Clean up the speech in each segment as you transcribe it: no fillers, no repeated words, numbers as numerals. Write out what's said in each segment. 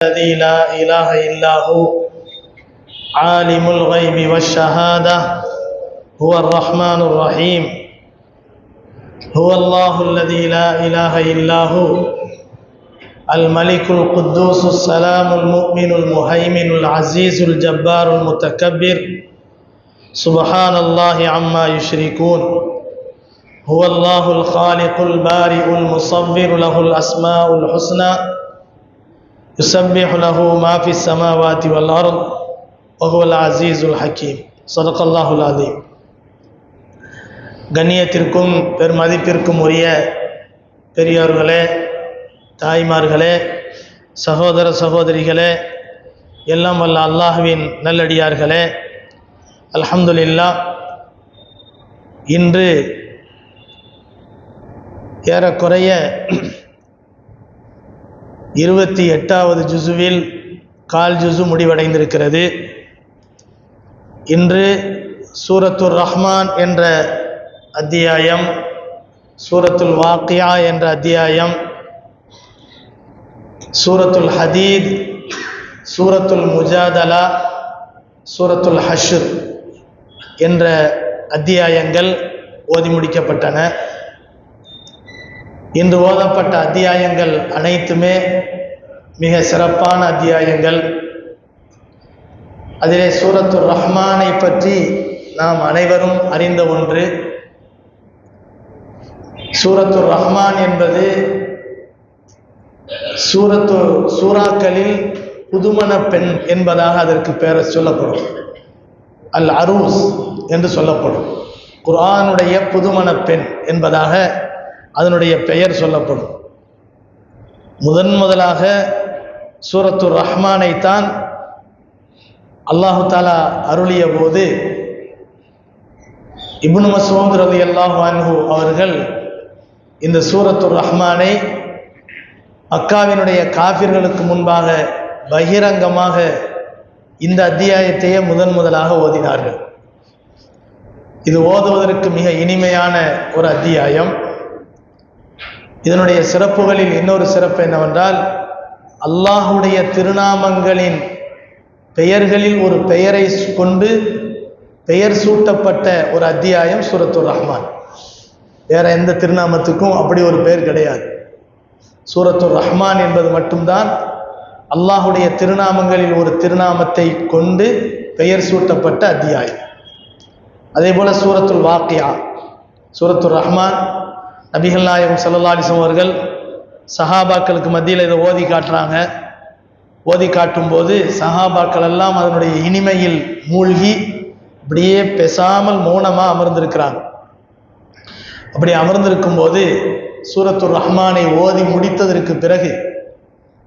الذي لا إله إلا هو عالم الغيب والشهادة هو الرحمن الرحيم هو الله الذي لا إله إلا هو الملك القدوس السلام المؤمن المهيمن العزيز الجبار المتكبر سبحان الله عما يشركون هو الله الخالق البارئ المصور له الأسماء الحسنى يسبح له ما في السماوات والأرض وهو العزيز الحكيم صدق الله العظيم. கண்ணியத்திற்கும் பெருமதிப்பிற்கும் உரிய பெரியோர்களே, தாய்மார்களே, சகோதர சகோதரிகளே, எல்லாம் வல்ல அல்லாஹ்வின் நல்லடியார்களே, அல்ஹம்துலில்லாஹ். இன்று ஏறக்குறைய 28வது ஜுசுவில் கால் ஜுசு முடிவடைந்திருக்கிறது. இன்று சூரத்துர் ரஹ்மான் என்ற அத்தியாயம், சூரத்துல் வாக்கியா என்ற அத்தியாயம், சூரத்துல் ஹதீத், சூரத்துல் முஜாதலா, சூரத்துல் ஹஷ்ர் என்ற அத்தியாயங்கள் ஓதி முடிக்கப்பட்டன. இன்று ஓதப்பட்ட அத்தியாயங்கள் அனைத்துமே மிக சிறப்பான அத்தியாயங்கள். அதிலே சூரத்துர் ரஹ்மானை பற்றி நாம் அனைவரும் அறிந்த ஒன்று. சூரத்துர் ரஹ்மான் என்பது சூறாக்களில் புதுமண பெண் என்பதாக அதற்கு பெயர் சொல்லப்படும். அல் அரூஸ் என்று சொல்லப்படும். குர்ஆனுடைய புதுமண பெண் என்பதாக அதனுடைய பெயர் சொல்லப்படும். முதலாக சூரத்துர் ரஹ்மானைத்தான் அல்லாஹு தாலா அருளிய போது இப்னு மஸ்ஊத் ரலியல்லாஹு அன்ஹு அவர்கள் இந்த சூரத்துர் ரஹ்மானை மக்காவினுடைய காஃபிர்களுக்கு முன்பாக பகிரங்கமாக இந்த அத்தியாயத்தையே முதலாக ஓதினார்கள். இது ஓதுவதற்கு மிக இனிமையான ஒரு அத்தியாயம். இதனுடைய சிறப்புகளில் இன்னொரு சிறப்பு என்னவென்றால், அல்லாஹுடைய திருநாமங்களின் பெயர்களில் ஒரு பெயரை கொண்டு பெயர் சூட்டப்பட்ட ஒரு அத்தியாயம் சூரத்துர் ரஹ்மான். வேற எந்த திருநாமத்துக்கும் அப்படி ஒரு பெயர் கிடையாது. சூரத்துர் ரஹ்மான் என்பது மட்டும்தான் அல்லாஹுடைய திருநாமங்களில் ஒரு திருநாமத்தை கொண்டு பெயர் சூட்டப்பட்ட அத்தியாயம். அதே போல சூரத்துல் வாக்கியா, சூரத்துர் ரஹ்மான், நபிகள் நாயகம் ஸல்லல்லாஹு அலைஹி வஸல்லம் அவர்கள் சஹாபாக்களுக்கு மத்தியில் இதை ஓதி காட்டுறாங்க. ஓதி காட்டும்போது சஹாபாக்கள் எல்லாம் அதனுடைய இனிமையில் மூழ்கி அப்படியே பேசாமல் மௌனமாக அமர்ந்திருக்கிறாங்க. அப்படி அமர்ந்திருக்கும் போது சூரத்துர் ரஹ்மானை ஓதி முடித்ததற்கு பிறகு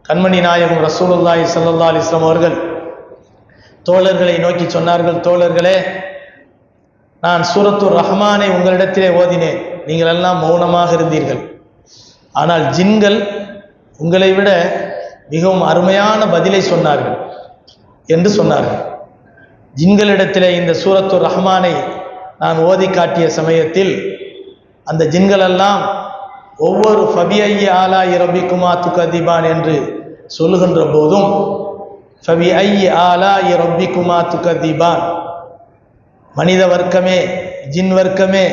கண்மணி நாயகம் ரசூலுல்லாஹி ஸல்லல்லாஹு அலைஹி வஸல்லம் அவர்கள் தோழர்களை நோக்கி சொன்னார்கள், தோழர்களே, நான் சூரத்துர் ரஹ்மானை உங்களிடத்திலே ஓதினேன், நீங்கள் எல்லாம் மௌனமாக இருந்தீர்கள். ஆனால் ஜின்கள் உங்களை விட மிகவும் அருமையான பதிலை சொன்னார்கள் என்று சொன்னார்கள். ஜின்களிடத்திலே இந்த சூரத்துர் ரஹ்மானை நான் ஓதி காட்டிய சமயத்தில் அந்த ஜின்கள் எல்லாம் ஒவ்வொரு ஃபபிஐ ஆலாஇ ரப்பிக்குமா துகதிபான் என்று சொல்லுகின்ற போதும் ஃபபிஐ ஆலாஇ ரப்பிக்குமா துகதிபான், மனித வர்க்கமே, ஜின் வர்க்கமே,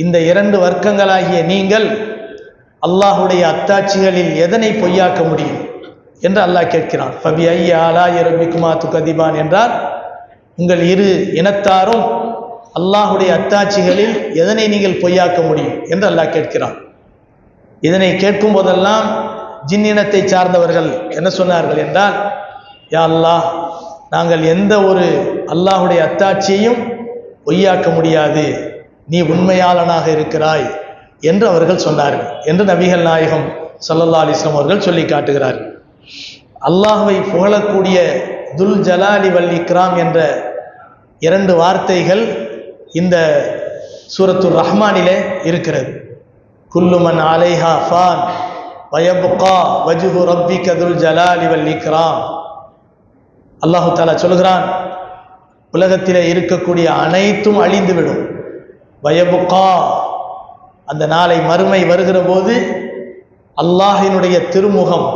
இந்த இரண்டு வர்க்கங்களாகிய நீங்கள் அல்லாஹுடைய அத்தாட்சிகளில் எதனை பொய்யாக்க முடியும் என்று அல்லாஹ் கேட்கிறான். ஃபபிஐ ஆலாஇ ரப்பிக்குமா துகதிபான் என்றால் உங்கள் இரு இனத்தாரும் அல்லாஹுடைய அத்தாட்சிகளில் எதனை நீங்கள் பொய்யாக்க முடியும் என்று அல்லாஹ் கேட்கிறான். இதனை கேட்கும் போதெல்லாம் ஜின் இனத்தை சார்ந்தவர்கள் என்ன சொன்னார்கள் என்றால், யா அல்லாஹ், நாங்கள் எந்த ஒரு அல்லாஹுடைய அத்தாட்சியையும் பொய்யாக்க முடியாது, நீ உண்மையாளனாக இருக்கிறாய் என்று அவர்கள் சொன்னார்கள் என்று நபிகள் நாயகம் ஸல்லல்லாஹு அலைஹி வஸல்லம் அவர்கள் சொல்லி காட்டுகிறார்கள். அல்லாஹ்வை புகழக்கூடிய துல் ஜலாலி வல் இக்ராம் என்ற இரண்டு வார்த்தைகள் இந்த சூரத்துர் ரஹ்மானிலே இருக்கிறது. குல்லு மன் அலைஹா ஃபான் வயப்கா வஜ்ஹு ரப்பிக துல் ஜலாலி வல் இக்ராம். அல்லாஹு தஆலா சொல்கிறான், உலகத்திலே இருக்கக்கூடிய அனைத்தும் அழிந்துவிடும். வயபுகா, அந்த நாளை மறுமை வருகிற போது அல்லாஹினுடைய திருமுகம்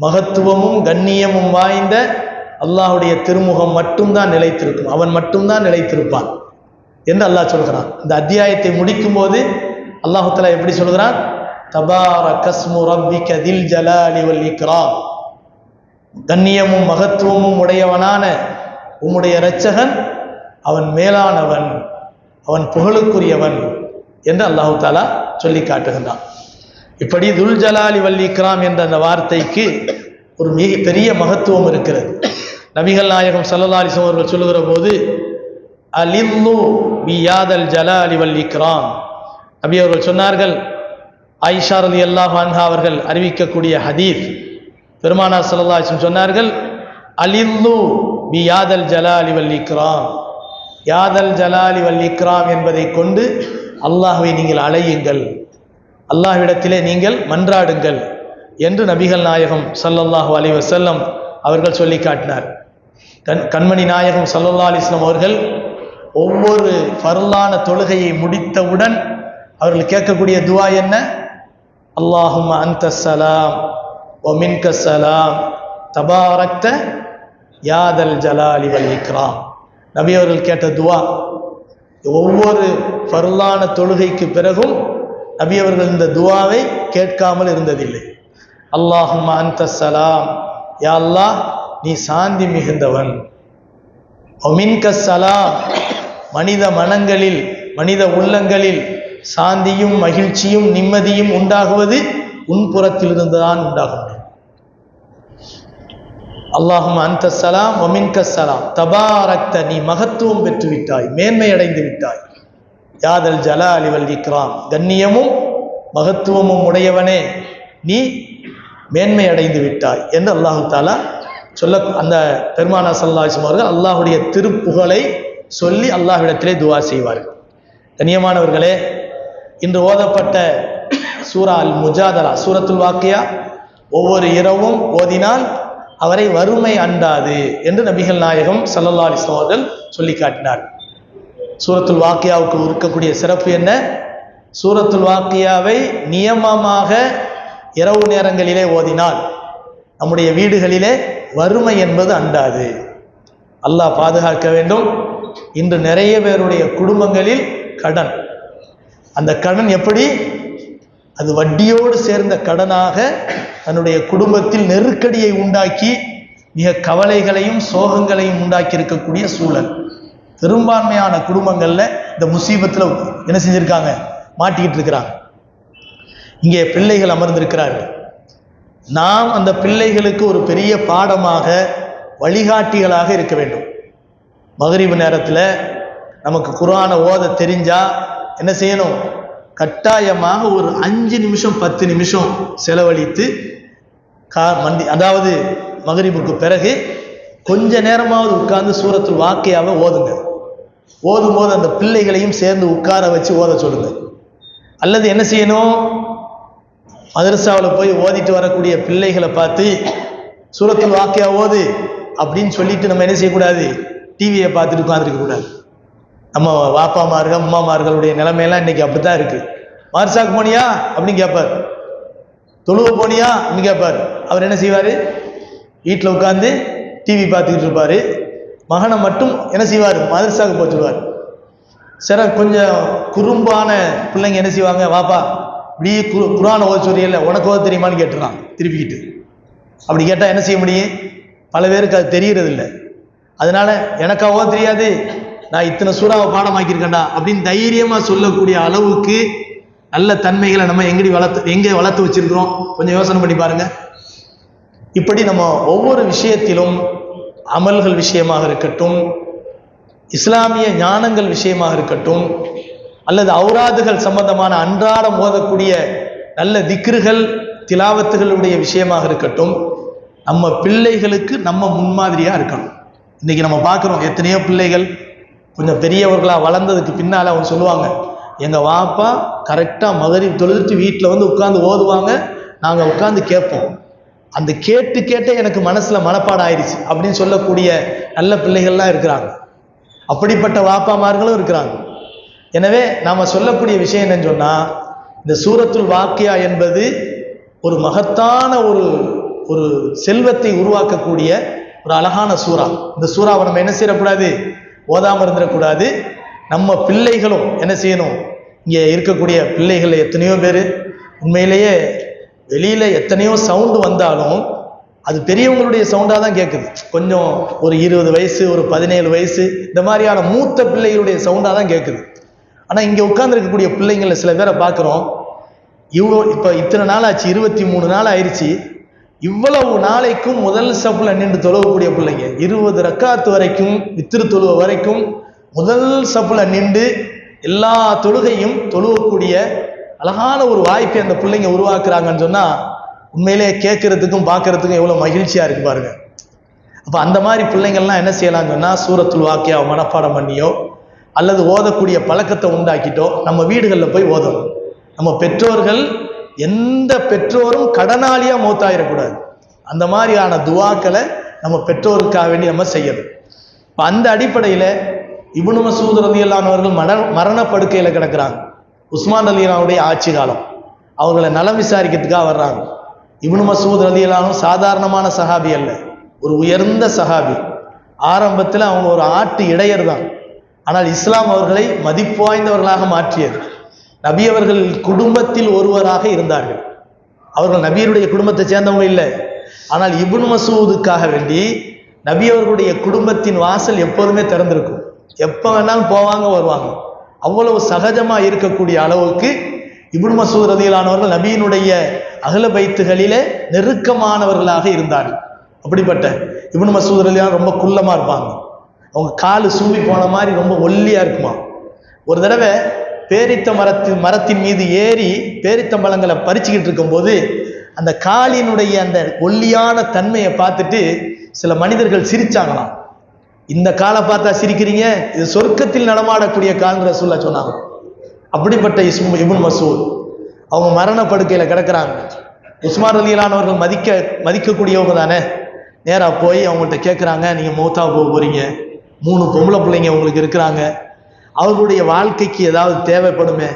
மகத்துவமும் கண்ணியமும் வாய்ந்த அல்லாஹுடைய திருமுகம் மட்டும்தான் நிலைத்திருக்கும், அவன் மட்டும்தான் நிலைத்திருப்பான் என்று அல்லாஹ் சொல்கிறான். இந்த அத்தியாயத்தை முடிக்கும் போது அல்லாஹு தஆலா எப்படி சொல்கிறான்? தபாரகஸ்மு ரப்பிக தில் ஜலாலி வல் இக்ராம், கண்ணியமும் மகத்துவமும் உடையவனான உம்முடைய இரட்சகன் அவன் மேலானவன், அவன் புகழுக்குரியவன் என்று அல்லாஹு தஆலா சொல்லி காட்டுகின்றான். இப்படி துல் ஜலாலி வல் இக்ராம் என்ற அந்த வார்த்தைக்கு ஒரு மிக பெரிய மகத்துவம் இருக்கிறது. நபிகள் நாயகம் ஸல்லல்லாஹு அலைஹி வஸல்லம் அவர்கள் சொல்லுகிற போது அலில்லு பியாதல் ஜலாலி வல் இக்ராம், நபி அவர்கள் சொன்னார்கள், ஆயிஷா ரலியல்லாஹு அன்ஹா அவர்கள் அறிவிக்கக்கூடிய ஹதீஸ், பெருமானார் ஸல்லல்லாஹு அலைஹி வஸல்லம் சொன்னார்கள், அலில்லு பியாதல் ஜலாலி வல் இக்ராம், யாதல் ஜலாலி வல் இக்ராம் என்பதை கொண்டு அல்லாஹ்வை நீங்கள் அழையுங்கள், அல்லாஹ்விடத்திலே நீங்கள் மன்றாடுங்கள் என்று நபிகள் நாயகம் ஸல்லல்லாஹு அலைஹி வஸல்லம் அவர்கள் சொல்லி காட்டினார். கண்மணி நாயகம் ஸல்லல்லாஹு அலைஹி வஸல்லம் அவர்கள் ஒவ்வொரு ஃபர்லான தொழுகையை முடித்தவுடன் அவர்கள் கேட்கக்கூடிய துஆ என்ன? அல்லாஹும்ம அன்தஸ் ஸலாம் வ மின்கஸ் ஸலாம் தபாரக்த யாதல் ஜலாலி வல் இக்ராம். நபி அவர்கள் கேட்ட துஆ ஒவ்வொரு ஃபர்லான தொழுகைக்கு பிறகும் நபி அவர்கள் இந்த துஆவை கேட்காமல் இருந்ததில்லை. அல்லாஹும்ம அன்தஸ் ஸலாம், யா அல்லாஹ் நீ சாந்தி மிகுந்தவன், வ மின்கஸ் ஸலாம், மனித மனங்களில் மனித உள்ளங்களில் சாந்தியும் மகிழ்ச்சியும் நிம்மதியும் உண்டாகுவது உன் புறத்திலிருந்து தான் உண்டாகும். அல்லாஹும்ம அன்தஸ் ஸலாம் வ மின்கஸ் ஸலாம் தபாரக்த, நீ மகத்துவம் பெற்று விட்டாய், மேன்மை அடைந்து விட்டாய், யாதல் ஜலாலி வல் இக்ராம், கண்ணியமும் மகத்துவமும் உடையவனே நீ மேன்மை அடைந்து விட்டாய் என்று அல்லாஹு தஆலா சொல்ல, அந்த பெருமானார் ஸல்லல்லாஹு அலைஹி வஸல்லம் அவர்கள் அல்லாஹ்வுடைய திருப்புகழை சொல்லி அல்லாஹ்விடத்திலே துஆ செய்வார்கள். கண்ணியமானவர்களே, இன்று ஓதப்பட்ட சூரா அல் முஜாதலா, சூரத்துல் வாக்கியா ஒவ்வொரு இரவும் ஓதினால் அவரை வறுமை அண்டாது என்று நபிகள் நாயகம் ஸல்லல்லாஹு அலைஹி வஸல்லம் அவர்கள் சொல்லி காட்டினார். சூரத்துல் வாக்கியாவுக்கு இருக்கக்கூடிய சிறப்பு என்ன? சூரத்துல் வாக்கியாவை நியமமாக இரவு நேரங்களிலே ஓதினால் நம்முடைய வீடுகளிலே வறுமை என்பது அண்டாது. அல்லாஹ் பாதுகாக்க வேண்டும். இன்று நிறைய பேருடைய குடும்பங்களில் கடன், அந்த கடன் எப்படி? அது வட்டியோடு சேர்ந்த கடனாக தன்னுடைய குடும்பத்தில் நெருக்கடியை உண்டாக்கி மிக கவலைகளையும் சோகங்களையும் உண்டாக்கி இருக்கக்கூடிய சூழல். பெரும்பான்மையான குடும்பங்கள்ல இந்த முசீபத்தில் என்ன செஞ்சிருக்காங்க? மாட்டிக்கிட்டு இருக்கிறாங்க. இங்கே பிள்ளைகள் அமர்ந்திருக்கிறார்கள். நாம் அந்த பிள்ளைகளுக்கு ஒரு பெரிய பாடமாக வழிகாட்டிகளாக இருக்க வேண்டும். மகரிப் நேரத்தில் நமக்கு குர்ஆனை ஓத தெரிஞ்சா என்ன செய்யணும்? கட்டாயமாக ஒரு 5 நிமிஷம் 10 நிமிஷம் செலவழித்து அதாவது மகரிபுக்கு பிறகு கொஞ்ச நேரமாவது உட்கார்ந்து சூரத்துல் வாக்கியாவை ஓதுங்க. ஓதும் போது அந்த பிள்ளைகளையும் சேர்ந்து உட்கார வச்சு ஓத சொல்லுங்க. அல்லது என்ன செய்யணும்? மதரசாவில் போய் ஓதிட்டு வரக்கூடிய பிள்ளைகளை பார்த்து சூரத்துல் வாக்கியா ஓது அப்படின்னு சொல்லிட்டு நம்ம என்ன செய்யக்கூடாது? டிவியை பார்த்துட்டு உட்காந்துருக்க கூடாது. நம்ம வாப்பாமார்கள் அம்மாமார்களுடைய நிலைமையெல்லாம் இன்னைக்கு அப்படித்தான் இருக்கு. மதரசாக்கு போனியா அப்படின்னு கேட்பார், தொழுவ போனியா அப்படின்னு கேட்பார். அவர் என்ன செய்வார்? வீட்டில் உட்காந்து டிவி பார்த்துக்கிட்டு இருப்பார். மகனை மட்டும் என்ன செய்வார்? மதரசாவுக்கு போச்சுடுவார். சரி, கொஞ்சம் குறும்பான பிள்ளைங்க என்ன செய்வாங்க? வாப்பா இப்படி குர்ஆனை ஓத சொல்லியல்ல, உனக்கு ஓத தெரியுமான்னு கேட்டுறான் திருப்பிக்கிட்டு. அப்படி கேட்டால் என்ன செய்ய முடியும்? பல பேருக்கு அது தெரியறது இல்லை. அதனால எனக்கா ஓத தெரியாது, நான் இத்தனை சூறாவை பாடமாக்கியிருக்கேன்டா அப்படின்னு தைரியமா சொல்லக்கூடிய அளவுக்கு நல்ல தன்மைகளை நம்ம எங்கே வளர்த்து வச்சிருக்கிறோம்? கொஞ்சம் யோசனை பண்ணி பாருங்க. இப்படி நம்ம ஒவ்வொரு விஷயத்திலும், அமல்கள் விஷயமாக இருக்கட்டும், இஸ்லாமிய ஞானங்கள் விஷயமாக இருக்கட்டும், அல்லது ஔராதுகள் சம்பந்தமான அன்றாடம் ஓதக்கூடிய நல்ல திக்ருகள் திலாவத்துகளுடைய விஷயமாக இருக்கட்டும், நம்ம பிள்ளைகளுக்கு நம்ம முன்மாதிரியா இருக்கணும். இன்னைக்கு நம்ம பார்க்குறோம் எத்தனையோ பிள்ளைகள் கொஞ்சம் பெரியவர்களா வளர்ந்ததுக்கு பின்னால அவங்க சொல்லுவாங்க, எங்க வாப்பா கரெக்டாக மகரிப் தொழுதுட்டு வீட்டில் வந்து உட்காந்து ஓதுவாங்க, நாங்கள் உட்காந்து கேட்போம், அந்த கேட்டே எனக்கு மனசுல மனப்பாடம் ஆயிடுச்சு அப்படின்னு சொல்லக்கூடிய நல்ல பிள்ளைகள்லாம் இருக்கிறாங்க. அப்படிப்பட்ட வாப்பாமார்களும் இருக்கிறாங்க. எனவே நாம சொல்லக்கூடிய விஷயம் என்னன்னு சொன்னா, இந்த சூரத்துல் வாக்கியா என்பது ஒரு மகத்தான ஒரு ஒரு செல்வத்தை உருவாக்கக்கூடிய ஒரு அழகான சூறா. இந்த சூறாவை நம்ம என்ன செய்யக்கூடாது, ஓதாம இருந்துடக்கூடாது. நம்ம பிள்ளைகளும் என்ன செய்யணும், இங்கே இருக்கக்கூடிய பிள்ளைகள் எத்தனையோ பேர் உண்மையிலேயே வெளியில எத்தனையோ சவுண்டு வந்தாலும் அது பெரியவங்களுடைய சவுண்டாக தான் கேட்குது. கொஞ்சம் ஒரு 20 வயசு, ஒரு 17 வயசு, இந்த மாதிரியான மூத்த பிள்ளைகளுடைய சவுண்டாக தான் கேட்குது. ஆனால் இங்கே உட்கார்ந்துருக்கக்கூடிய பிள்ளைங்களை சில பேரை பார்க்குறோம், இவ்வளோ இப்போ இத்தனை நாள் ஆச்சு, 23 நாள் ஆயிடுச்சு, இவ்வளவு நாளைக்கும் முதல் சப்புல நின்று தொழுவக்கூடிய பிள்ளைங்க 20 ரக்காத்து வரைக்கும் வித்திரு தொழுவ வரைக்கும் முதல் சப்புல நின்று எல்லா தொழுகையும் தொழுவக்கூடிய அழகான ஒரு வாய்ப்பை அந்த பிள்ளைங்க உருவாக்குறாங்கன்னு சொன்னா உண்மையிலே கேட்கறதுக்கும் பார்க்கறதுக்கும் எவ்வளவு மகிழ்ச்சியா இருக்கு பாருங்க. அப்ப அந்த மாதிரி பிள்ளைங்கள்லாம் என்ன செய்யலாம்னு சொன்னா சூரத்துல் வாக்கியாவை மனப்பாடம் பண்ணியோ அல்லது ஓதக்கூடிய பழக்கத்தை உண்டாக்கிட்டோ நம்ம வீடுகளில் போய் ஓதணும். நம்ம பெற்றோர்கள், எந்த பெற்றோரும் கடனாளியா மௌத்தாயிடக்கூடாது. அந்த மாதிரியான துவாக்களை நம்ம பெற்றோருக்காக வேண்டி நம்ம செய்யணும். இப்போ அந்த அடிப்படையில் இப்னு மஸ்ஊத் ரலியல்லாஹு அவர்கள் மரணப்படுக்கையில் கிடக்கிறாங்க. உஸ்மான் ரலியல்லாஹுடைய ஆட்சி காலம், அவர்களை நலம் விசாரிக்கிறதுக்காக வர்றாங்க. இப்னு மஸ்ஊத் ரலியல்லாஹு சாதாரணமான சஹாபி அல்ல, ஒரு உயர்ந்த சஹாபி. ஆரம்பத்தில் அவங்க ஒரு ஆட்டு இடையர் தான், ஆனால் இஸ்லாம் அவர்களை மதிப்பு வாய்ந்தவர்களாக மாற்றியது. நபி அவர்கள் குடும்பத்தில் ஒருவராக இருந்தார்கள். அவர்கள் நபியருடைய குடும்பத்தை சேர்ந்தவங்க இல்லை, ஆனால் இப்னு மஸ்ஊதுக்காக வேண்டி நபி அவர்களுடைய குடும்பத்தின் வாசல் எப்போதுமே திறந்திருக்கும். எப்போ வேணாலும் போவாங்க வருவாங்க. அவ்வளவு சகஜமா இருக்கக்கூடிய அளவுக்கு இப்னு மஸ்ஊத் ரலியல்லாஹு அவர்கள் நபியினுடைய அஹ்ல பைத்துகளிலே நெருக்கமானவர்களாக இருந்தார்கள். அப்படிப்பட்ட இப்னு மஸ்ஊத் ரலியல்லாஹு ரொம்ப குள்ளமா இருப்பாங்க. அவங்க காலு சூம்பி போன மாதிரி ரொம்ப ஒல்லியா இருக்குமா. ஒரு தடவை பேரித்த மரத்தின் மீது ஏறி பேரித்தம்பழங்களை பறிச்சுக்கிட்டு இருக்கும்போது அந்த காலினுடைய அந்த ஒல்லியான தன்மையை பார்த்துட்டு சில மனிதர்கள் சிரிச்சாங்களாம். இந்த காலை பார்த்தா சிரிக்கிறீங்க, இது சொர்க்கத்தில் நடமாடக்கூடிய கால் ரசூலுல்லாஹ் சொன்னாங்க. அப்படிப்பட்ட இப்னு மஸ்ஊத் அவங்க மரணப்படுக்கையில் கிடக்கிறாங்க. உஸ்மான் ரலியல்லாஹு அவர்கள் மதிக்கக்கூடியவங்க தானே. நேராக போய் அவங்கள்ட்ட கேட்குறாங்க, நீங்கள் மௌத்தா போக போறீங்க, 3 பொம்பளை பிள்ளைங்க உங்களுக்கு இருக்கிறாங்க, அவர்களுடைய வாழ்க்கைக்கு ஏதாவது தேவைப்படுமே,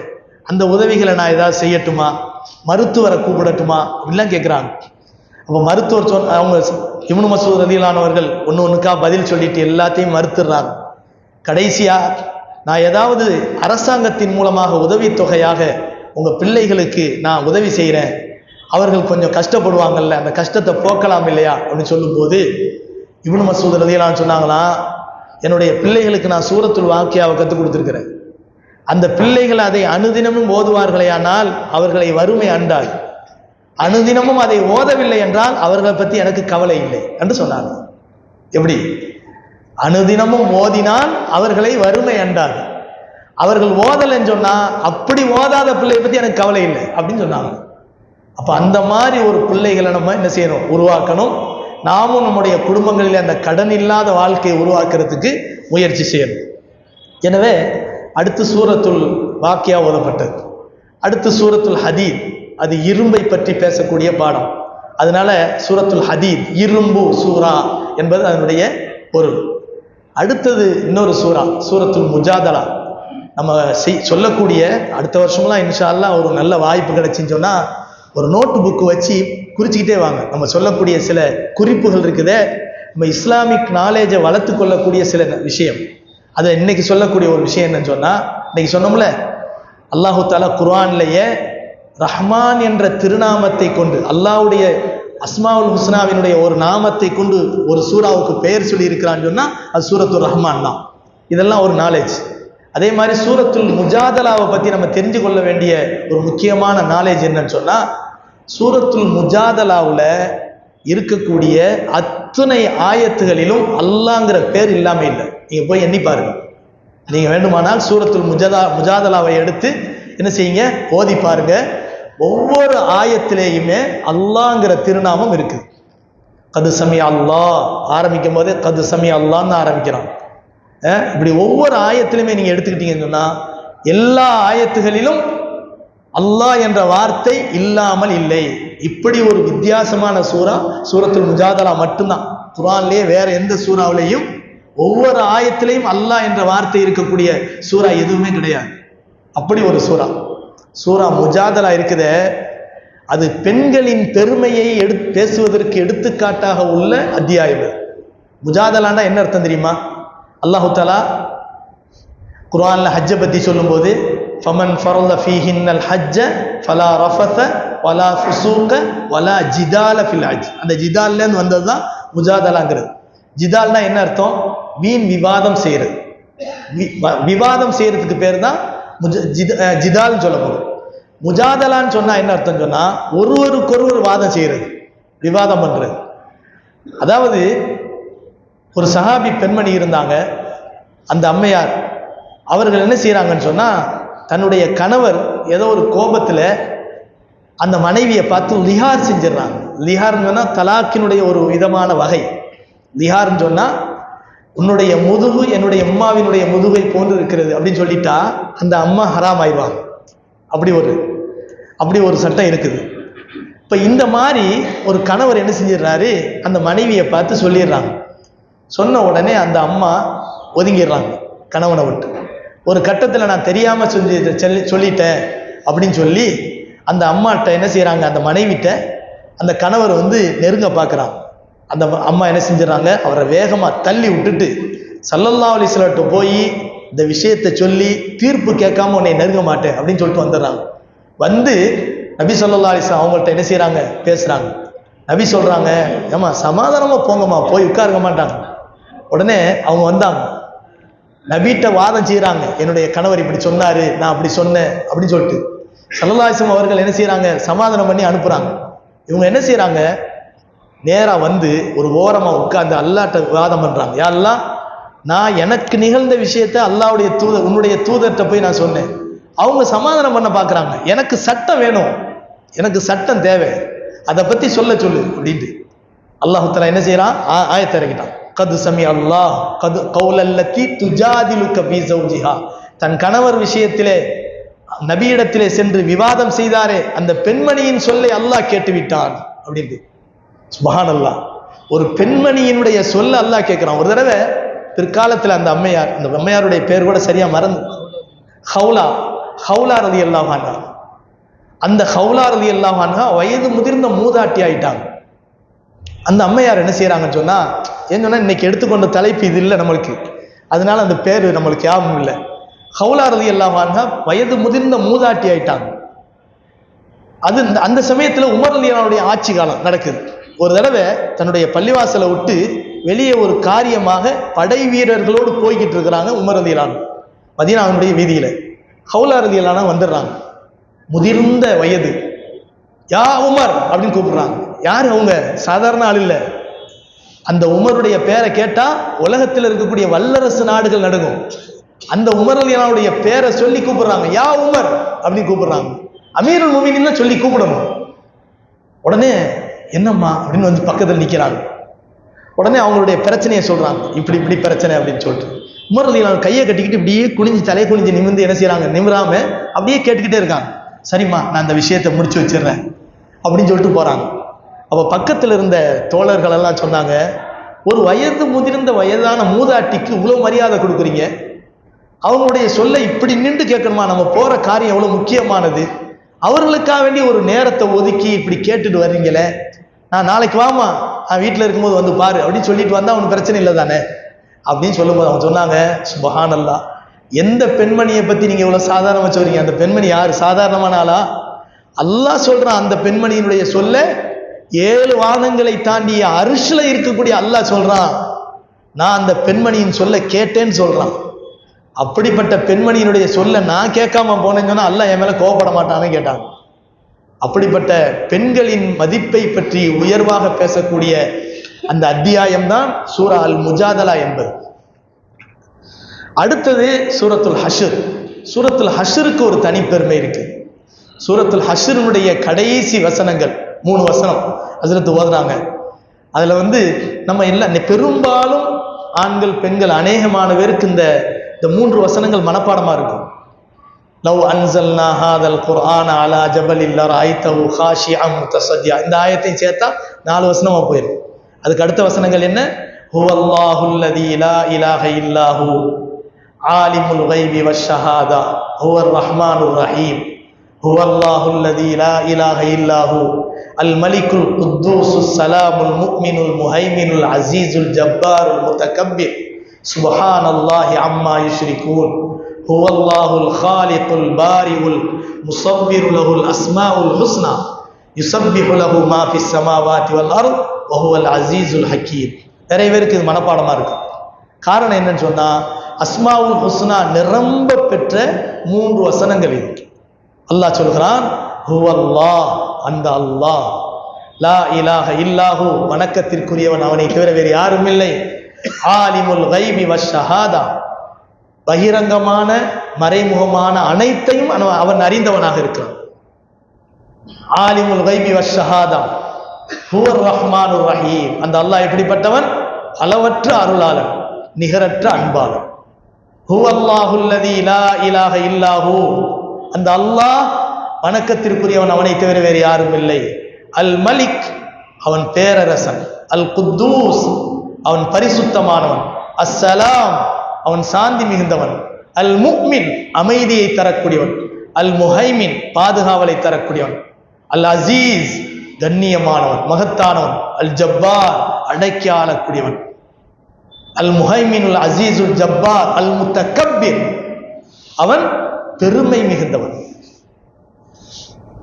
அந்த உதவிகளை நான் ஏதாவது செய்யட்டுமா, மருத்துவரை கூப்பிடட்டுமா அப்படிலாம் கேட்குறாங்க. அப்போ மருத்துவர் அவங்க இப்னு மஸ்ஊத் ரலியல்லாஹு அவர்கள் ஒன்றுக்கா பதில் சொல்லிட்டு எல்லாத்தையும் மறுத்துடுறாங்க. கடைசியா நான் ஏதாவது அரசாங்கத்தின் மூலமாக உதவித்தொகையாக உங்கள் பிள்ளைகளுக்கு நான் உதவி செய்கிறேன், அவர்கள் கொஞ்சம் கஷ்டப்படுவாங்கல்ல, அந்த கஷ்டத்தை போக்கலாம் இல்லையா அப்படின்னு சொல்லும்போது இப்னு மஸ்ஊத் ரலியல்லாஹு சொன்னாங்களாம், என்னுடைய பிள்ளைகளுக்கு நான் சூரத்துல் வாக்கியாவை கற்றுக் கொடுத்துருக்கிறேன். அந்த பிள்ளைகள் அதை அனுதினமும் ஓதுவார்களே ஆனால் அவர்களை வறுமை அண்டாது. அனுதினமும் அதை ஓதவில்லை என்றால் அவர்களை பற்றி எனக்கு கவலை இல்லை என்று சொன்னாங்க. எப்படி? அனுதினமும் ஓதினால் அவர்களை வறுமை அண்டாது. அவர்கள் ஓதலைன்னு சொன்னா அப்படி ஓதாத பிள்ளையை பற்றி எனக்கு கவலை இல்லை அப்படின்னு சொன்னாங்க. அப்ப அந்த மாதிரி ஒரு பிள்ளைகளை நம்ம என்ன செய்யணும், உருவாக்கணும். நாமும் நம்முடைய குடும்பங்களில் அந்த கடன் இல்லாத வாழ்க்கையை உருவாக்குறதுக்கு முயற்சி செய்யணும். எனவே அடுத்து சூரத்துல் வாக்கியா ஓதப்பட்டது. அடுத்து சூரத்துல் ஹதீத், அது இரும்பை பற்றி பேசக்கூடிய பாடம். அதனால சூரத்துல் ஹதீத் இரும்பு சூரா என்பது அதனுடைய பொருள். அடுத்தது இன்னொரு சூரா சூரத்துல் முஜாதலா. நம்ம சொல்லக்கூடிய அடுத்த வருஷம்லாம் இன்ஷா அல்லாஹ் ஒரு நல்ல வாய்ப்பு கிடைச்சின்னு சொன்னா ஒரு நோட்டு புக்கு வச்சு குறிச்சிக்கிட்டே வாங்க. நம்ம சொல்லக்கூடிய சில குறிப்புகள் இருக்குதே, நம்ம இஸ்லாமிக் நாலேஜை வளர்த்து கொள்ளக்கூடிய சில விஷயம். அதை இன்னைக்கு சொல்லக்கூடிய ஒரு விஷயம் என்னன்னு சொன்னா, இன்னைக்கு சொன்னோம்ல, அல்லாஹு தாலா குர்ஆன்லயே ரஹ்மான் என்ற திருநாமத்தை கொண்டு, அல்லாஹ்வுடைய அஸ்மாவுல் ஹுஸ்னாவினுடைய ஒரு நாமத்தை கொண்டு ஒரு சூறாவுக்கு பெயர் சொல்லி இருக்கிறான்னு சொன்னா அது சூரத்துல் ரஹ்மான் தான். இதெல்லாம் ஒரு நாலேஜ். அதே மாதிரி சூரத்துல் முஜாதலாவை பத்தி நம்ம தெரிஞ்சு கொள்ள வேண்டிய ஒரு முக்கியமான நாலேஜ் என்னன்னு சொன்னா, சூரத்துல் முஜாதலாவுல இருக்கக்கூடிய அத்துணை ஆயத்துகளிலும் அல்லாங்கிற பேர் இல்லாம இல்லை. நீங்க போய் எண்ணி பாருங்க. நீங்க வேண்டுமானால் சூரத்துல் முஜாதலாவை எடுத்து என்ன செய்யுங்க, ஓதி பாருங்க. ஒவ்வொரு ஆயத்திலேயுமே அல்லாங்கிற திருநாமம் இருக்கு. கது சமி அல்லாஹ் ஆரம்பிக்கும் போதே கது சமி அல்லான்னு ஆரம்பிக்கிறான். இப்படி ஒவ்வொரு ஆயத்திலுமே நீங்க எடுத்துக்கிட்டீங்கன்னு சொன்னா எல்லா ஆயத்துகளிலும் அல்லாஹ் என்ற வார்த்தை இல்லாமல் இல்லை. இப்படி ஒரு வித்தியாசமான சூரா சூரத்துல் முஜாதலா மட்டும்தான். குர்ஆன்லயே வேற எந்த சூறாவிலையும் ஒவ்வொரு ஆயத்திலையும் அல்லாஹ் என்ற வார்த்தை இருக்கக்கூடிய சூரா எதுவுமே கிடையாது. அப்படி ஒரு சூரா சூரா முஜாதலா இருக்குதே, அது பெண்களின் பெருமையை பேசுவதற்கு எடுத்துக்காட்டாக உள்ள அத்தியாயம். முஜாதலான்னா என்ன அர்த்தம் தெரியுமா? அல்லாஹு தஆலா குர்ஆன்ல ஹஜ்ஜை பற்றி சொல்லும்போது ஃபமன் ஃபரத ஃபீஹின்னல் ஹஜ்ஜ ஃபலா ரஃபத வலா ஃபுசூக வலா ஜிதால ஃபில் ஹஜ். அந்த ஜிதால்லேருந்து வந்தது தான் முஜாதலாங்கிறது. ஜிதால்னா என்ன அர்த்தம்? வீண் விவாதம் செய்கிறது. விவாதம் செய்யறதுக்கு பேர் தான் ஜிதால்னு சொல்லப்படும். முஜாதலான்னு சொன்னா என்ன அர்த்தம் சொன்னா ஒருவருக்கொருவர் வாதம் செய்யறது, விவாதம் பண்றது. அதாவது ஒரு சஹாபி பெண்மணி இருந்தாங்க, அந்த அம்மையார். அவர்கள் என்ன செய்யறாங்கன்னு சொன்னா தன்னுடைய கணவர் ஏதோ ஒரு கோபத்துல அந்த மனைவியை பார்த்து லிஹார் செஞ்சிடறாங்க. லிஹார்னு சொன்னா தலாக்கினுடைய ஒரு விதமான வகை. லிஹார்னு சொன்னா உன்னுடைய முதுகு என்னுடைய அம்மாவினுடைய முதுகை போன்று இருக்கிறது அப்படின்னு சொல்லிட்டா அந்த அம்மா ஹராம் ஆயிடுவாங்க. அப்படி ஒரு சட்டம் இருக்குது. இப்போ இந்த மாதிரி ஒரு கணவர் என்ன செஞ்சிடறாரு, அந்த மனைவியை பார்த்து சொல்லிடுறாங்க. சொன்ன உடனே அந்த அம்மா ஒதுங்கிடுறாங்க கணவனை விட்டு. ஒரு கட்டத்தில் நான் தெரியாமல் சொல்லிட்டேன் அப்படின்னு சொல்லி அந்த அம்மாட்ட என்ன செய்கிறாங்க, அந்த மனைவிட்ட அந்த கணவர் நெருங்க பார்க்குறாங்க. அந்த அம்மா என்ன செஞ்சிடறாங்க, அவரை வேகமாக தள்ளி விட்டுட்டு ஸல்லல்லாஹு அலைஹி வஸல்லம் போய் இந்த விஷயத்தை சொல்லி தீர்ப்பு கேட்காம உன்னை நெருங்க மாட்டேன் அப்படின்னு சொல்லிட்டு வந்துடுறாங்க. நபி ஸல்லல்லாஹு அலைஹி வஸல்லம் அவங்கள்ட்ட என்ன செய்கிறாங்க, பேசுகிறாங்க. நபி சொல்கிறாங்க, ஏம்மா சமாதானமாக போங்கம்மா, போய் உட்காருங்க மாட்டாங்க. உடனே அவங்க வந்தாங்க, நபிட்ட வாதம் செய்கிறாங்க. என்னுடைய கணவர் இப்படி சொன்னார், நான் அப்படி சொன்னேன் அப்படின்னு சொல்லிட்டு ஸல்லல்லாஹு அலைஹி வஸல்லம் அவர்கள் என்ன செய்கிறாங்க, சமாதானம் பண்ணி அனுப்புகிறாங்க. இவங்க என்ன செய்கிறாங்க, நேராக ஒரு ஓரமாக உட்கார்ந்து அல்லாஹ்ட்ட வாதம் பண்ணுறாங்க. யா அல்லாஹ், நான் எனக்கு நிகழ்ந்த விஷயத்த அல்லாஹ்வுடைய உன்னுடைய தூதர்கிட்ட போய் நான் சொன்னேன். அவங்க சமாதானம் பண்ண பார்க்குறாங்க. எனக்கு சட்டம் வேணும், எனக்கு சட்டம் தேவை, அதை பற்றி சொல்ல சொல்லு அப்படின்ட்டு அல்லாஹ் தஆலா என்ன செய்கிறான், ஆயத்தை இறக்கிட்டான். கது சமி அல்லாஹ் கது கௌலல்லதி துஜாதிலுக ஃபீ ஸௌஜிஹா. தன் கணவர் விஷயத்திலே நபியிடத்திலே சென்று விவாதம் செய்தாரே அந்த பெண்மணியின் சொல்லை அல்லாஹ் கேட்டுவிட்டான் அப்படின்ட்டு. சுப்ஹானல்லாஹ், ஒரு பெண்மணியினுடைய சொல்ல அல்லாஹ் கேட்கிறான். ஒரு தடவை பிற்காலத்தில் அந்த அம்மையாருடைய பேர் கூட சரியா மறந்து, ஹவுலா ரலியல்லாஹு அன்ஹா. அந்த ஹவுலா ரலியல்லாஹு அன்ஹா வயது முதிர்ந்த மூதாட்டி ஆயிட்டாங்க. அந்த அம்மையார் என்ன செய்யறாங்கன்னு சொன்னா, ஏன்னு சொன்னா இன்னைக்கு எடுத்துக்கொண்ட தலைப்பு இது இல்லை நம்மளுக்கு, அதனால அந்த பேர் நம்மளுக்கு ஞாபகம் இல்லை. ஹவுலா ரலியல்லாஹு அன்ஹா வயது முதிர்ந்த மூதாட்டி ஆயிட்டாங்க. அந்த சமயத்துல உமர் ரலியல்லாஹுடைய ஆட்சி காலம் நடக்குது. ஒரு தடவை தன்னுடைய பள்ளிவாசலை விட்டு வெளியே ஒரு காரியமாக படை வீரர்களோடு போய்கிட்டு இருக்கிறாங்க உமர் ரலியல்லாஹு. மதீனாவுடைய வீதியில ஹவுலா ரலியல்லாஹு வந்துடுறாங்க. முதிர்ந்த வயது, யா உமர் அப்படின்னு கூப்பிடுறாங்க. யாரு அவங்க, சாதாரண ஆள் இல்லை. அந்த உமருடைய பேரை கேட்டா உலகத்தில் இருக்கக்கூடிய வல்லரசு நாடுகள் நடுங்கும். அந்த உமர் ரலியல்லாஹுடைய பேரை சொல்லி கூப்பிடுறாங்க, யா உமர் அப்படின்னு கூப்பிடுறாங்க. அமீருல் முஃமினீன் சொல்லி கூப்பிடணும். உடனே என்னம்மா அப்படின்னு பக்கத்தில் நிற்கிறாங்க. உடனே அவங்களுடைய பிரச்சனையை சொல்றாங்க, இப்படி பிரச்சனை அப்படின்னு சொல்லிட்டு. உமர் ரலியல்லாஹு கையை கட்டிக்கிட்டு இப்படியே தலையை குனிஞ்சு நிமிர்ந்து என்ன செய்யறாங்க, நிமிராம அப்படியே கேட்டுக்கிட்டே இருக்காங்க. சரிம்மா, நான் அந்த விஷயத்தை முடிச்சு வச்சிடுறேன் அப்படின்னு சொல்லிட்டு போறாங்க. அப்ப பக்கத்தில் இருந்த தோழர்கள் எல்லாம் சொன்னாங்க, ஒரு வயது முதிர்ந்த வயதான மூதாட்டிக்கு இவ்வளவு மரியாதை கொடுக்குறீங்க, அவங்களுடைய சொல்ல இப்படி நின்று கேட்கணுமா, நம்ம போற காரியம் எவ்வளவு முக்கியமானது, அவர்களுக்காக வேண்டி ஒரு நேரத்தை ஒதுக்கி இப்படி கேட்டுட்டு வர்றீங்களே, நான் நாளைக்கு வாமா, நான் வீட்டில் இருக்கும்போது பாரு அப்படின்னு சொல்லிட்டு வந்தா அவனுக்கு பிரச்சனை இல்லை தானே அப்படின்னு சொல்லும்போது அவங்க சொன்னாங்க, சுப்ஹானல்லாஹ், எந்த பெண்மணியை பத்தி நீங்க இவ்வளவு சாதாரணமா சொல்றீங்க, அந்த பெண்மணி யாரு, சாதாரணமான ஆளா? அல்லாஹ் சொல்றான், அந்த பெண்மணியினுடைய சொல்ல 7 வானங்களை தாண்டிய அரிஷ்ல இருக்கக்கூடிய அல்லாஹ் சொல்றான், நான் அந்த பெண்மணியின் சொல்ல கேட்டேன்னு சொல்றான். அப்படிப்பட்ட பெண்மணியினுடைய சொல்ல நான் கேட்காம போனேன்னு சொன்னா அல்லாஹ் என் மேல கோபப்பட மாட்டான்னு கேட்டாங்க. அப்படிப்பட்ட பெண்களின் மதிப்பை பற்றி உயர்வாக பேசக்கூடிய அந்த அத்தியாயம் தான் சூரா அல் முஜாதலா என்பது. அடுத்தது சூரத்துல் ஹஷ்ர். சூரத்துல் ஹஷ்ருக்கு ஒரு தனிப்பெருமை இருக்கு. சூரத்துல் ஹஷ்ருடைய கடைசி வசனங்கள் 3 வசனம் ஹஸ்ரத் ஓதுறாங்க. அதுல நம்ம எல்லாம் பெரும்பாலும் ஆண்கள் பெண்கள் அநேகமான பேருக்கு இந்த 3 வசனங்கள் மனப்பாடமா இருக்கும். லவ் அன்சல்னா ஹாதல் குர்ஆன அலா ஜபலில் லரஐதஹு காஷிஅன் முத்தஸத்தியா. இந்த ஆயத்தையும் சேர்த்தா 4 வசனமா போயிடும். அதுக்கு அடுத்த வசனங்கள் என்ன, ஹுவல்லாஹுல்லதீ லா இலாஹ இல்லாஹு ஆலிமுல் கைபி வஷ்ஷஹாதா ஹுவர் ரஹ்மானுர் ரஹீம் ஹுவல்லாஹுல் லதீ லா இலாஹ இல்லாஹு அல் மலிக்குல் குத்தூசுஸ் ஸலாமுல் முஃமினுல் முஹைமினுல் அஸீஸுல் ஜப்பாருல் முத்தகப்பிர் சுப்ஹானல்லாஹி அம்மா யுஷ்ரிகூன் ஹுவல்லாஹுல் காலிகுல் பாரிஉல் முஸவ்விரு லஹுல் அஸ்மாஉல் ஹுஸ்னா யுஸப்பிஹு லஹு மா ஃபிஸ் ஸமாவாதி வல் அர்த் வ ஹுவல் அஸீஸுல் ஹக்கீம். நிறைய பேருக்கு இது மனப்பாடமா இருக்கு. காரணம் என்னன்னு சொன்னா, அஸ்மாவுல் ஹுஸ்னா நிரம்ப பெற்ற 3 வசனங்கள் இருக்கு. அல்லாஹ் சொல்கிறான், ஹுவல்லாஹ், அந்த அல்லாஹ், லா இலாஹ இல்லாஹு, வணக்கத்திற்குரியவன் அவனை தவிர வேறு யாரும் இல்லை, ஆலிமுல் கைபி வஷ்ஷஹாதா, பகிரங்கமான மறைமுகமான அனைத்தையும் அவன் அறிந்தவனாக இருக்கிறான். ஆலிமுல் கைபி வஷ்ஷஹாதா ஹுவர் ரஹ்மானுர் ரஹீம், அந்த அல்லாஹ் எப்படிப்பட்டவன்? அளவற்ற அருளாளன், நிகரற்ற அன்பாளன். ஹுவல்லாஹுல் லதீ லா இலாஹ இல்லாஹு, அந்த அல்லாஹ் வணக்கத்திற்குரியவன் அவனை தவிர வேறு யாரும் இல்லை. அல் மலிக், அவன் பேரரசன். அல் குத்தூஸ், அவன் பரிசுத்தமானவன். அஸ்ஸலாம், அவன் சாந்தி மிகுந்தவன். அல் முஃமின், அமைதியை தரக்கூடியவன். அல் முஹைமின், பாதுகாவலை தரக்கூடியவன். அல் அசீஸ், கண்ணியமானவன், மகத்தானவன். அல் ஜப்பார், அடக்கி ஆளக்கூடியவன். அல் முஹைமினுல் அசீசுல் ஜப்பார் அல் முத்தகப்பிர், அவன் பெருமை மிகுந்தவன்.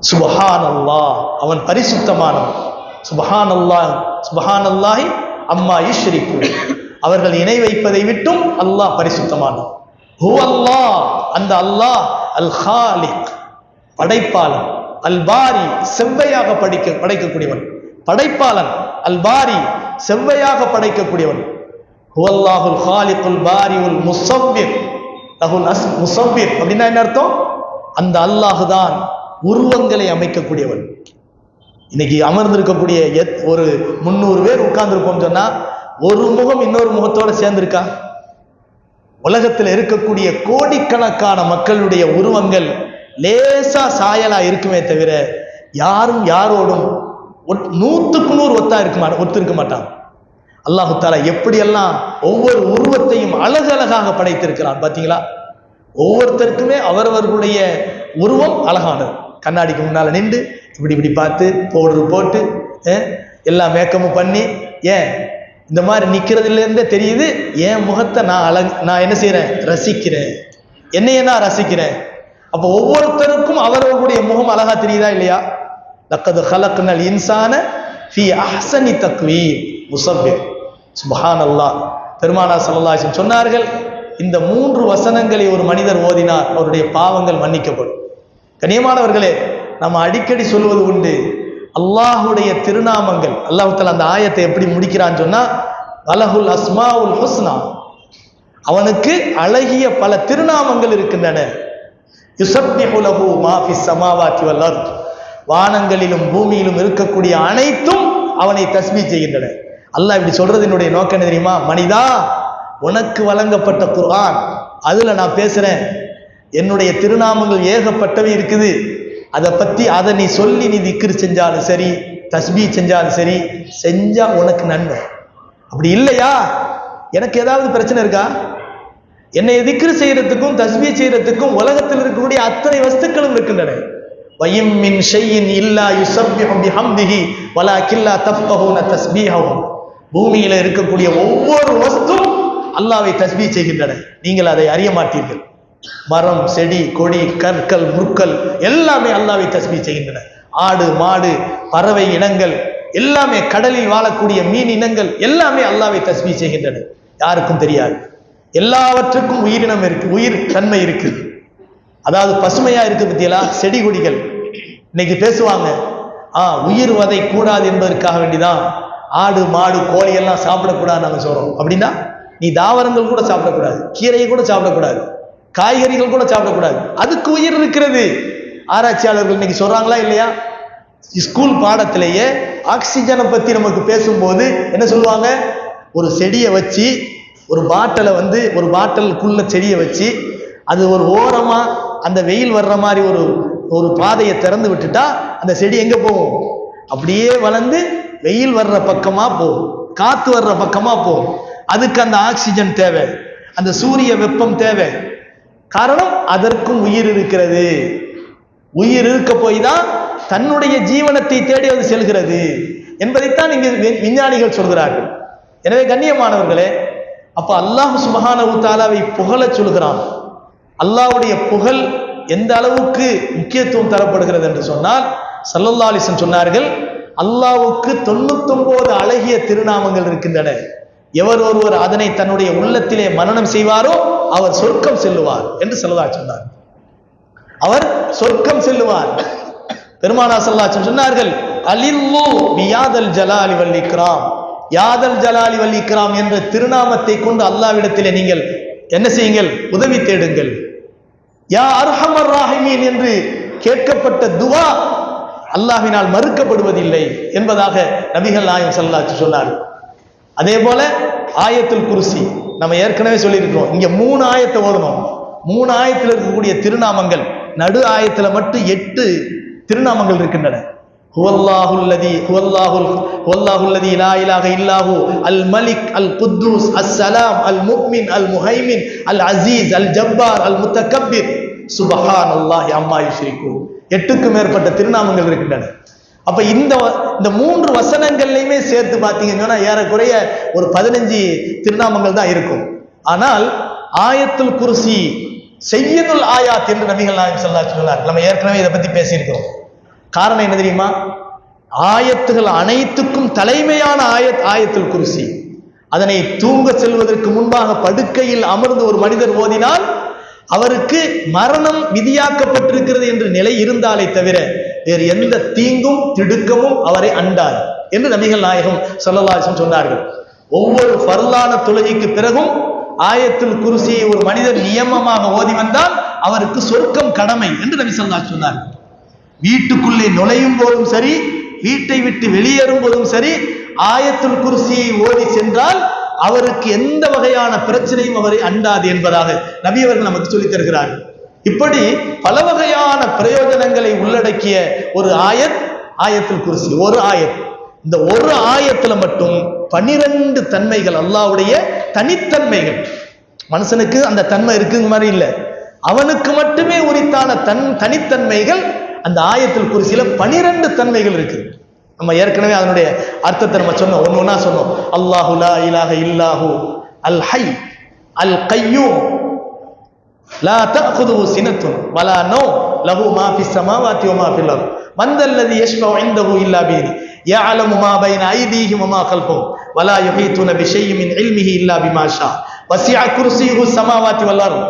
சுப்ஹானல்லாஹ், அவன் பரிசுத்தமானவன். சுப்ஹானல்லாஹ், சுப்ஹானல்லாஹி அம்மா யுஷ்ரிகூன், அவர்கள் இணை வைப்பதை விட்டும் அல்லாஹ் பரிசுத்தமானவன். ஹுவல்லாஹ், அந்த அல்லாஹ் அல் காலிக், படைப்பாளன். அல் பாரி, செவ்வையாக படைக்கக்கூடியவன், படைப்பாளன். அல் பாரி, செவ்வையாக படைக்கக்கூடியவன். ஹுவல்லாஹுல் காலிகுல் பாரிஉல் முஸவ்விர் லஹுல் முஸவ்விர், அப்படின்னா என்ன அர்த்தம்? அந்த அல்லாஹ் தான் உருவங்களை அமைக்கக்கூடியவன். இன்னைக்கு அமர்ந்திருக்கக்கூடிய ஒரு 300 பேர் உட்கார்ந்துருப்போம் சொன்னா, ஒரு முகம் இன்னொரு முகத்தோட சேர்ந்திருக்கா? உலகத்தில் இருக்கக்கூடிய கோடிக்கணக்கான மக்களுடைய உருவங்கள் லேசா சாயலா இருக்குமே தவிர யாரும் யாரோடும் 100க்கு 100 ஒத்திருக்க மாட்டாங்க. அல்லாஹு தாலா எப்படியெல்லாம் ஒவ்வொரு உருவத்தையும் அழகழகாக படைத்திருக்கிறான் பார்த்தீங்களா? ஒவ்வொருத்தருக்குமே அவரவர்களுடைய உருவம் அழகானது. கண்ணாடிக்கு முன்னால நின்று இப்படி இப்படி பார்த்து பவுடர் போட்டு எல்லா மேக்கமும் பண்ணி, ஏன் இந்த மாதிரி நிக்கிறதுலேருந்தே தெரியுது என் முகத்தை நான் என்ன செய்யறேன்? ரசிக்கிறேன், என்னைய நான் ரசிக்கிறேன். அப்போ ஒவ்வொருத்தருக்கும் அவரவர்களுடைய முகம் அழகா தெரியுதா இல்லையா? லக்கது ஹலக்னல் இன்சான ஃபீ அஹ்ஸனி தக்வீம் முஸவ்விர். சுப்ஹானல்லாஹ். பெருமானார் ஸல்லல்லாஹு அலைஹி வஸல்லம் சொன்னார்கள், இந்த 3 வசனங்களை ஒரு மனிதர் ஓதினார், அவருடைய பாவங்கள் மன்னிக்கப்படும். கண்ணியமானவர்களே, நம்ம அடிக்கடி சொல்வது உண்டு, அல்லாஹுடைய திருநாமங்கள், அல்லாஹ் தஆலா அந்த ஆயத்தை எப்படி முடிக்கிறான்னு சொன்னா, வலஹுல் அஸ்மாஉல் ஹுஸ்னா, அவனுக்கு அழகிய பல திருநாமங்கள் இருக்கின்றன. யுஸப்பிஹு லஹு மா ஃபிஸ் ஸமாவாதி வல் அர்த், வானங்களிலும் பூமியிலும் இருக்கக்கூடிய அனைத்தும் அவனை தஸ்பீஹ் செய்கின்றன. அல்லாஹ் இப்படி சொல்றதினுடைய நோக்கம் என்ன தெரியுமா? மனிதா, உனக்கு வழங்கப்பட்ட குர்ஆன், அதுல நான் பேசுறேன், என்னுடைய திருநாமங்கள் ஏகப்பட்டவை இருக்குது, அதை நீ சொல்லி நீ திக்ர் செஞ்சாலும் சரி, தஸ்பீஹ் செஞ்சாலும் சரி, செஞ்சா உனக்கு நன்மை. அப்படி இல்லையா, எனக்கு ஏதாவது பிரச்சனை இருக்கா? என்னை திக்ர் செய்யறதுக்கும் தஸ்பீஹ் செய்யறதுக்கும் உலகத்தில் இருக்கக்கூடிய அத்தனை வஸ்துக்களும் இருக்கின்றன. வயம் மின் ஷைஇன் இல்லா யுஸப்பிஹு பிஹம்திஹி வலாக்கின் லா தஃப்கஹூன தஸ்பீஹஹும், பூமியில இருக்கக்கூடிய ஒவ்வொரு வஸ்தும் அல்லாஹ்வை தஸ்பீஹ் செய்கின்றன, நீங்கள் அதை அறிய மாட்டீர்கள். மரம், செடி, கொடி, கற்கள், முற்கள் எல்லாமே அல்லாஹ்வை தஸ்பீஹ் செய்கின்றன. ஆடு, மாடு, பறவை இனங்கள் எல்லாமே, கடலில் வாழக்கூடிய மீன் இனங்கள் எல்லாமே அல்லாஹ்வை தஸ்பீஹ் செய்கின்றன. யாருக்கும் தெரியாது. எல்லாவற்றுக்கும் உயிரினம் இருக்கு, உயிர் தன்மை இருக்கு. அதாவது பசுமையா இருக்கு பத்தியலா, செடி கொடிகள் இன்னைக்கு பேசுவாங்க, உயிர் வதை கூடாது என்பதற்காக வேண்டிதான் ஆடு, மாடு, கோழி எல்லாம் சாப்பிடக்கூடாது நாங்க சொல்றோம். அப்படின்னா நீ தாவரங்கள் கூட சாப்பிடக்கூடாது, கீரையை கூட சாப்பிடக்கூடாது, காய்கறிகள் கூட சாப்பிடக்கூடாது, அதுக்கு உயிர் இருக்கிறது. ஆராய்ச்சியாளர்கள் இன்னைக்கு சொல்றாங்களா இல்லையா? ஸ்கூல் பாடத்திலேயே ஆக்சிஜனை பத்தி நமக்கு பேசும்போது என்ன சொல்லுவாங்க? ஒரு செடியை வச்சு, ஒரு பாட்டிலை ஒரு பாட்டிலுக்குள்ள செடியை வச்சு, அது ஒரு ஓரமா அந்த வெயில் வர்ற மாதிரி ஒரு பாதையை திறந்து விட்டுட்டா அந்த செடி எங்க போகும்? அப்படியே வளர்ந்து வெயில் வர்ற பக்கமா போகும், காத்து வர்ற பக்கமா போகும். அதுக்கு அந்த ஆக்சிஜன் தேவை, அந்த சூரிய வெப்பம் தேவை. காரணம், அதற்கும் உயிர் இருக்கிறது. உயிர் இருக்க போய் தான் தன்னுடைய ஜீவனத்தை தேடி அது செல்கிறது என்பதைத்தான் இங்கு விஞ்ஞானிகள் சொல்கிறார்கள். எனவே கண்ணியமானவர்களே, அப்ப அல்லாஹ் சுப்ஹானஹு வ தஆலாவை புகழச் சொல்கிறான். அல்லாஹ்வுடைய புகழ் எந்த அளவுக்கு முக்கியத்துவம் தரப்படுகிறது என்று சொன்னால், ஸல்லல்லாஹு அலைஹி வஸல்லம் சொன்னார்கள், அல்லாஹ்வுக்கு 99 அழகிய திருநாமங்கள் இருக்கின்றன. எவர் ஒருவர் அதனை தன்னுடைய உள்ளத்திலே மனனம் செய்வாரோ அவர் சொர்க்கம் செல்லுவார் என்று ஸல்லல்லாஹு அலைஹி வஸல்லம் சொன்னார். அவர் சொர்க்கம் செல்லுவார். பெருமானார் ஸல்லல்லாஹு அலைஹி வஸல்லம் சொன்னார்கள், அலில்லு பியாதல் ஜலாலி வல் இக்ராம், யாதல் ஜலாலி வல் இக்ராம் என்ற திருநாமத்தை கொண்டு அல்லாஹ்விடத்திலே நீங்கள் என்ன செய்யுங்கள்? உதவி தேடுங்கள். யா அர்ஹமர் ராஹிமீன் என்று கேட்கப்பட்ட துவா அல்லாஹ்வினால் மறுக்கப்படுவதில்லை என்பதாக நபிகள் நாயகம் ஸல்லல்லாஹு அலைஹி வஸல்லம் சொன்னார்கள். அதே போல ஆயத்துல் குர்சி நம்ம ஏற்கனவே சொல்லியிருக்கிறோம். இங்க 3 ஆயத்தை ஓதணும். 3 ஆயத்தில் இருக்கக்கூடிய திருநாமங்கள், நடு ஆயத்துல மட்டும் 8 திருநாமங்கள் இருக்கின்றன. ஹுவல்லாஹுல்லதி லா இலாஹ இல்லாஹு அல் மலிக் அல் குத்தூஸ் அஸ்ஸலாம் அல் முஃமின் அல் முஹைமின் அல் அஸீஸ் அல் ஜப்பார் அல் முத்தகப்பிர் சுப்ஹானல்லாஹி அம்மா யுஷ்ரிகூன். 8க்கும் மேற்பட்ட திருநாமங்கள் இருக்கின்றன. அப்ப இந்த 3 வசனங்கள்லையுமே சேர்த்து பார்த்தீங்கன்னா ஏறக்குறைய ஒரு 15 திருநாமங்கள் தான் இருக்கும். ஆனால் ஆயத்துல் குர்சி சையதுல் ஆயாத் என்று நபிகள் நாயகம் ஸல்லல்லாஹு அலைஹி வஸல்லம் நம்ம ஏற்கனவே இதை பத்தி பேசியிருக்கிறோம். காரணம் என்ன தெரியுமா? ஆயத்துகள் அனைத்துக்கும் தலைமையான ஆயத்துல் குர்சி. அதனை தூங்க செல்வதற்கு முன்பாக படுக்கையில் அமர்ந்து ஒரு மனிதர் ஓதினால் அவருக்கு மரணம் விதியாக்கப்பட்டிருக்கிறது என்ற நிலை இருந்தாலே தவிர வேறு எந்த தீங்கும் திடுக்கமும் அவரை அண்டாது என்று நபிகள் நாயகம் ஸல்லல்லாஹு அலைஹி வஸல்லம் சொன்னார்கள். ஒவ்வொரு ஃபர்லான தொழுகைக்கு பிறகும் ஆயத்துல் குர்சியை ஒரு மனிதர் நியமமாக ஓதி வந்தால் அவருக்கு சொர்க்கம் கடமை என்று நபி ஸல்லல்லாஹு அலைஹி வஸல்லம் சொன்னார்கள். வீட்டுக்குள்ளே நுழையும் போதும் சரி, வீட்டை விட்டு வெளியேறும் போதும் சரி, ஆயத்துல் குர்சியை ஓதி சென்றால் அவருக்கு எந்த வகையான பிரச்சனையும் அவரை அண்டாது என்பதாக நபி அவர்கள் நமக்கு சொல்லித் தருகிறார்கள். இப்படி பல வகையான பிரயோஜனங்களை உள்ளடக்கிய ஒரு ஆயத்துல் குர்சி. ஒரு ஆயத், இந்த ஒரு ஆயத்துல மட்டும் 12 தன்மைகள், அல்லாஹ்வுடைய தனித்தன்மைகள். மனுஷனுக்கு அந்த தன்மை இருக்குங்க மாதிரி இல்லை, அவனுக்கு மட்டுமே உரித்தான தனித்தன்மைகள் அந்த ஆயத்துல் குர்சியில 12 தன்மைகள் இருக்கு. நம்ம ஏற்கனவே அதனுடைய அர்த்தத்தை நம்ம சொன்னோம், ஒண்ணா சொன்னோம். அல்லாஹு லா இலாஹ இல்லாஹு அல் ஹய் அல் கய்யூம் லா தஅகுதுஹு சினத்துன் வலா நௌம் லஹு மா ஃபிஸ் ஸமாவாதி வ மா ஃபில் அர்த் மன் தல்லதி யஷ்ஃபஉ இன்தஹு இல்லா பிஹி யஅலமு மா பைன ஐதீஹிம் வ மா கல்ஃபஹும் வலா யுஹீதுன பிஷைஇன் மின் இல்மிஹி இல்லா பிமா ஷா வஸிஅ குர்சியுஹு ஸமாவாதி வல் அர்த்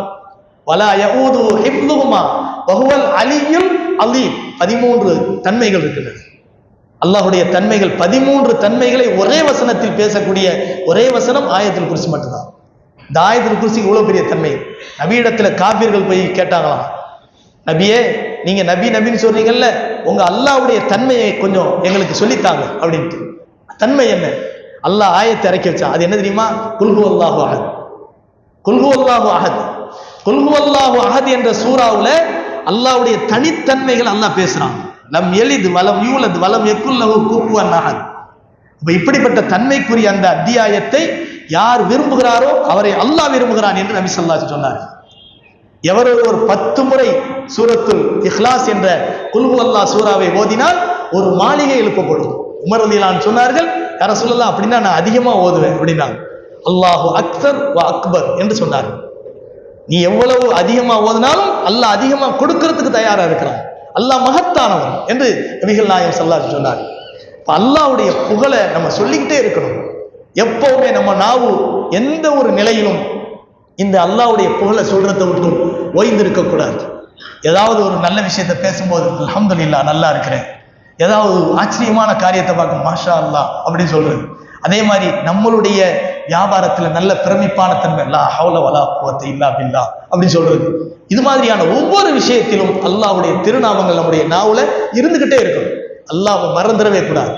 வலா யஊதுஹு ஹிஃப்துஹுமா வ ஹுவல் அலிய்யுல் அலீம். 13 தன்மைகள் இருக்கின்றன. அல்லாஹ்வுடைய தன்மைகள் 13 தன்மைகளை ஒரே வசனத்தில் பேசக்கூடிய ஒரே வசனம் ஆயத்துல் குர்சி மட்டும்தான். இந்த ஆயத்துல் குர்சி இவ்வளவு பெரிய தன்மை. நபியிடத்துல காபிர்கள் போய் கேட்டாங்களாம், நபியே நீங்க நபின்னு சொல்றீங்கல்ல, உங்க அல்லாஹ்வுடைய தன்மையை கொஞ்சம் எங்களுக்கு சொல்லித்தாங்க அப்படின்ட்டு. தன்மை என்ன? அல்லாஹ் ஆயத்தை இறக்கி வச்சான். அது என்ன தெரியுமா? குல் ஹுவல்லாஹு அஹத். குல் ஹுவல்லாஹு அஹத். குல் ஹுவல்லாஹு அஹத் என்ற சூராவுல அல்லாஹ்வுடைய தனித்தன்மைகள் அல்லாஹ் பேசுறான். லம் யலித் வலம் யூலத் வலம் யகுல் லஹு குஃபுவன் அஹத். அப்ப இப்படிப்பட்ட தன்மைக்குரிய அந்த அத்தியாயத்தை யார் விரும்புகிறாரோ அவரை அல்லாஹ் விரும்புகிறான் என்று நபி ஸல்லல்லாஹு அலைஹி வஸல்லம் சொன்னார்கள். எவர் ஒருவர் 10 முறை சூரத்துல் இக்லாஸ் என்ற குல் ஹுவல்லாஹ் சூராவை ஓதினால் ஒரு மாளிகை எழுப்பப்படும். உமர் ரலியல்லாஹு அன்ஹு சொன்னார்கள், யா ரசூலல்லாஹ் அப்படின்னா நான் அதிகமா ஓதுவேன் அப்படின்னாங்க. அல்லாஹு அக்ஸர் வ அக்பர் என்று சொன்னார்கள். நீ எவ்வளவு அதிகமா ஓதினாலும் அல்லாஹ் அதிகமா கொடுக்கிறதுக்கு தயாரா இருக்கிறான். அல்லாஹ் மகத்தானவன் என்று நபிகள் நாயகம் ஸல்லல்லாஹு அலைஹி வஸல்லம் சொன்னார்கள். அல்லாஹ்வுடைய புகழை நம்ம சொல்லிக்கிட்டே இருக்கணும். எப்பவுமே நம்ம நாவு எந்த ஒரு நிலையிலும் இந்த அல்லாஹ்வுடைய புகழை சொல்றதை விட்டு ஓய்ந்திருக்க கூடாது. ஏதாவது ஒரு நல்ல விஷயத்தை பேசும்போது அல்ஹம்துலில்லாஹ் நல்லா இருக்கிறேன், ஏதாவது ஆச்சரியமான காரியத்தை பார்க்க மாஷா அல்லாஹ் அப்படின்னு சொல்றது. அதே மாதிரி நம்மளுடைய வியாபாரத்துல நல்ல பிரமிப்பான தன்மை லா ஹவ்ல வலா குவத்த இல்லா பில்லாஹ் அப்படின்னு சொல்றது. இது மாதிரியான ஒவ்வொரு விஷயத்திலும் அல்லாஹ்வுடைய திருநாமங்கள் நம்முடைய நாவுல இருந்துகிட்டே இருக்கணும். அல்லாஹ்வை மறந்துடவே கூடாது.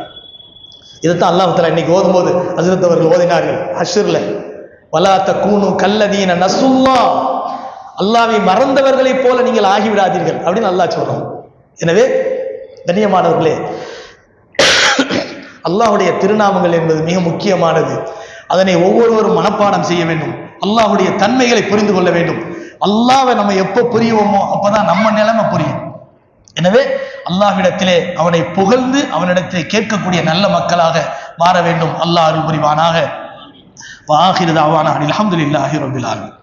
இதைத்தான் அல்லாஹ் தஆலா இன்னைக்கு ஓதும்போது ஹஜ்ரத் அவர்கள் ஓதினார்கள் ஹஷ்ர்ல, வலா தகூனு கல்லதீன நஸுல்லாஹ், அல்லாஹ்வை மறந்தவர்களைப் போல நீங்கள் ஆகிவிடாதீர்கள் அப்படின்னு அல்லாஹ் சொல்றான். எனவே கண்ணியமானவர்களே, அல்லாஹ்வுடைய திருநாமங்கள் என்பது மிக முக்கியமானது. அதனை ஒவ்வொருவரும் மனப்பாடம் செய்ய வேண்டும். அல்லாஹ்வுடைய தன்மைகளை புரிந்து கொள்ள வேண்டும். அல்லாஹ்வை நம்ம எப்போ புரியுவோமோ அப்பதான் நம்ம நிலைமை புரியும். எனவே அல்லாஹ்விடத்திலே அவனை புகழ்ந்து அவனிடத்திலே கேட்கக்கூடிய நல்ல மக்களாக மாற வேண்டும். அல்லாஹ் அருள் புரிவானாக. வஆகிரு தஅவானா அல்ஹம்துலில்லாஹி ரப்பில் ஆலமீன்.